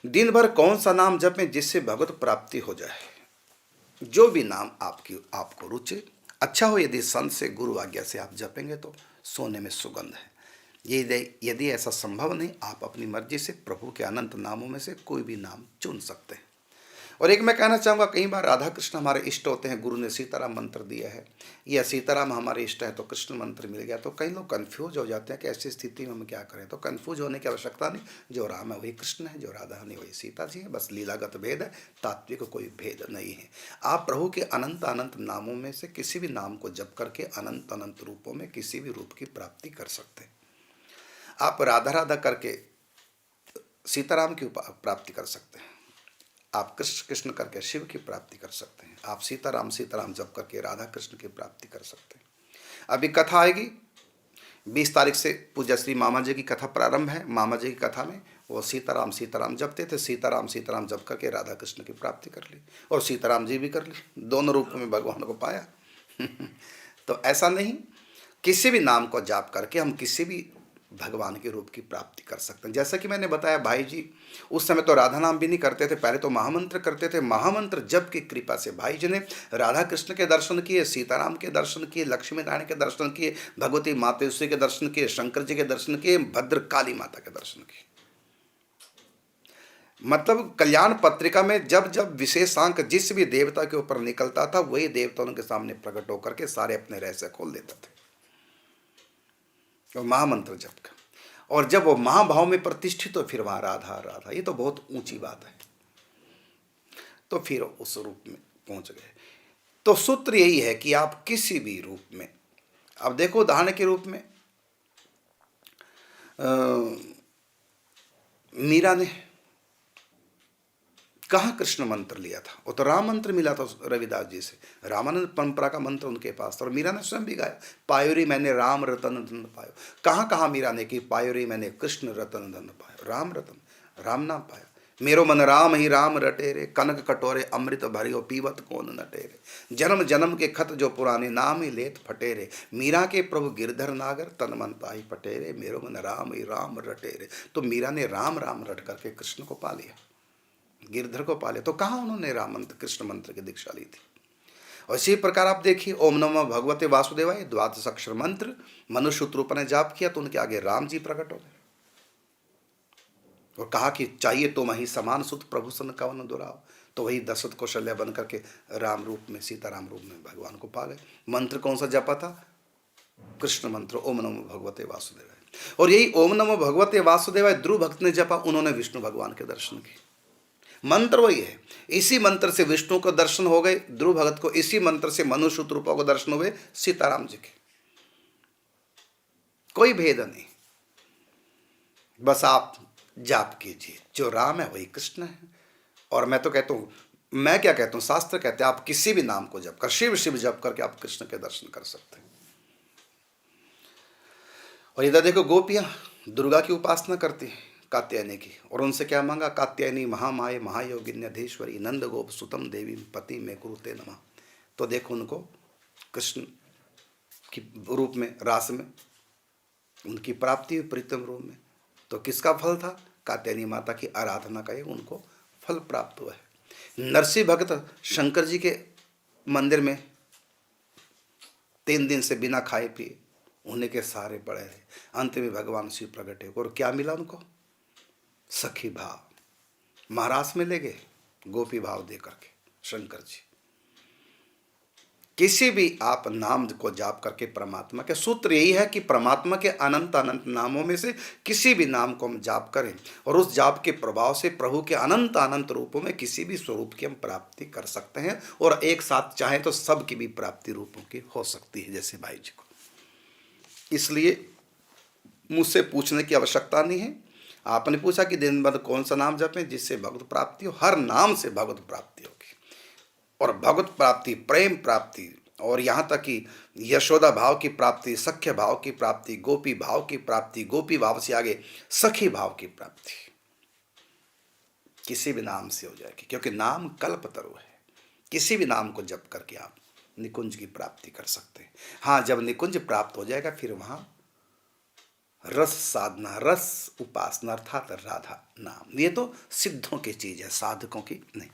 दिन भर कौन सा नाम जपें जिससे भगवत प्राप्ति हो जाए। जो भी नाम आपको रुचे, अच्छा हो यदि संत से गुरु आज्ञा से आप जपेंगे तो सोने में सुगंध है। यदि ऐसा संभव नहीं, आप अपनी मर्जी से प्रभु के अनंत नामों में से कोई भी नाम चुन सकते हैं। और एक मैं कहना चाहूँगा, कई बार राधा कृष्ण हमारे इष्ट होते हैं, गुरु ने सीताराम मंत्र दिया है, या सीताराम हमारे इष्ट है तो कृष्ण मंत्र मिल गया, तो कई लोग कन्फ्यूज हो जाते हैं कि ऐसी स्थिति में हम क्या करें। तो कन्फ्यूज होने की आवश्यकता नहीं, जो राम है वही कृष्ण है, जो राधा है वही सीता जी है, बस लीलागत भेद है, तात्विक कोई भेद नहीं है। आप प्रभु के अनंत अनंत नामों में से किसी भी नाम को जप करके अनंत अनंत रूपों में किसी भी रूप की प्राप्ति कर सकते हैं। आप राधा राधा करके सीताराम की प्राप्ति कर सकते हैं, आप कृष्ण कृष्ण करके शिव की प्राप्ति कर सकते हैं, आप सीताराम सीताराम जप करके राधा कृष्ण की प्राप्ति कर सकते हैं। अभी कथा आएगी 20 तारीख से, पूज्य श्री मामा जी की कथा प्रारंभ है। मामा जी की कथा में वो सीताराम सीताराम जपते थे, सीताराम सीताराम जप करके राधा कृष्ण की प्राप्ति कर ली, और सीताराम जी भी कर ली, दोनों रूप में भगवान को पाया। तो ऐसा नहीं, किसी भी नाम को जाप करके हम किसी भी भगवान के रूप की प्राप्ति कर सकते हैं। जैसा कि मैंने बताया भाई जी, उस समय तो राधा नाम भी नहीं करते थे, पहले तो महामंत्र करते थे। महामंत्र जप की कृपा से भाई जी ने राधा कृष्ण के दर्शन किए, सीताराम के दर्शन किए, लक्ष्मी नारायण के दर्शन किए, भगवती मातेश्वरी के दर्शन किए, शंकर जी के दर्शन किए, भद्र काली माता के दर्शन किए। मतलब कल्याण पत्रिका में जब जब विशेषांक जिस भी देवता के ऊपर निकलता था, वही देवता उनके सामने प्रकट होकर के सारे अपने रहस्य खोल देते थे, और महामंत्र जप का। और जब वो महाभाव में प्रतिष्ठित हो, फिर वहां राधा राधा, ये तो बहुत ऊंची बात है, तो फिर उस रूप में पहुंच गए। तो सूत्र यही है कि आप किसी भी रूप में, अब देखो उदाहरण के रूप में मीरा ने कहाँ कृष्ण मंत्र लिया था, वो तो राम मंत्र मिला था रविदास जी से, रामानंद परंपरा का मंत्र उनके पास था, और मीरा ने स्वयं भी गाया, पायोरी मैंने राम रतन धन पायो। कहाँ कहाँ मीरा ने की, पायोरी मैंने कृष्ण रतन धन पायो, राम रतन, राम नाम पाया। मेरो मन राम ही राम रटे रे, कनक कटोरे अमृत भरियो पीवत कौन नटे रे, जन्म जन्म के खत जो पुराने, नाम ही लेत फटे रे, मीरा के प्रभु गिरधर नागर, तन मन ताही पटे रे, मेरो मन राम ही राम रटे रे। तो मीरा ने राम राम रट करके कृष्ण को पा लिया, गिरधर को पाले। तो कहाँ उन्होंने राम मंत्र कृष्ण मंत्र की दीक्षा ली थी। और इसी प्रकार आप देखिए, ओम नमः भगवते वासुदेवाय द्वादश अक्षर मंत्र मनुष्य रूप ने जाप किया, तो उनके आगे राम जी प्रकट हो गए, और कहा कि चाहिए तो मही समान सुत प्रभु सन कवन दुराव। तो वही दशरथ कौशल्या बन करके राम रूप में, सीताराम रूप में भगवान को पा गए। मंत्र कौन सा जपा था, कृष्ण मंत्र, ओम नमो भगवते वासुदेवाय। और यही ओम नमो भगवते वासुदेवाय ध्रुव भक्त ने जपा, उन्होंने विष्णु भगवान के दर्शन किए। मंत्र वही है, इसी मंत्र से विष्णु को दर्शन हो गए ध्रुव भगत को, इसी मंत्र से मनुष्य रूपों को दर्शन हुए सीताराम जी के। कोई भेद नहीं, बस आप जाप कीजिए, जो राम है वही कृष्ण है। और मैं तो कहता हूँ, मैं क्या कहता हूँ, शास्त्र कहते हैं आप किसी भी नाम को जप कर, शिव शिव जप करके आप कृष्ण के दर्शन कर सकते हैं। और इधर देखो गोपियां दुर्गा की उपासना करती हैं, कात्यायनी की, और उनसे क्या मांगा, कात्यायनी महामाये महायोगिन्यधीश्वरी नंद गोप सुतम देवी पति में कुरुते नमः। तो देखो उनको कृष्ण की रूप में, रास में उनकी प्राप्ति हुई, प्रीतम रूप में। तो किसका फल था, कात्यायनी माता की आराधना का ही उनको फल प्राप्त हुआ है। नरसिंह भक्त शंकर जी के मंदिर में 3 दिन से बिना खाए पिए उन्हीं के सहारे पड़े रहे, अंत में भगवान शिव प्रकट हुए, और क्या मिला उनको, सखी भाव, महाराज में ले गए गोपी भाव दे करके शंकर जी। किसी भी आप नाम को जाप करके परमात्मा के, सूत्र यही है कि परमात्मा के अनंत अनंत नामों में से किसी भी नाम को हम जाप करें, और उस जाप के प्रभाव से प्रभु के अनंत अनंत रूपों में किसी भी स्वरूप की हम प्राप्ति कर सकते हैं, और एक साथ चाहें तो सबकी भी प्राप्ति रूपों की हो सकती है, जैसे भाई जी को। इसलिए मुझसे पूछने की आवश्यकता नहीं है। आपने पूछा कि दिन भर कौन सा नाम जपें जिससे भगवत प्राप्ति हो, हर नाम से भगवत प्राप्ति होगी। और भगवत प्राप्ति, प्रेम प्राप्ति, और यहाँ तक कि यशोदा भाव की प्राप्ति, सख्य भाव की प्राप्ति, गोपी भाव की प्राप्ति, गोपी भाव से आगे सखी भाव की प्राप्ति किसी भी नाम से हो जाएगी, क्योंकि नाम कल्पतरु है। किसी भी नाम को जप करके आप निकुंज की प्राप्ति कर सकते हैं। हाँ, जब निकुंज प्राप्त हो जाएगा, फिर वहाँ रस साधना, रस उपासना अर्थात राधा नाम। ये तो सिद्धों की चीज है, साधकों की नहीं।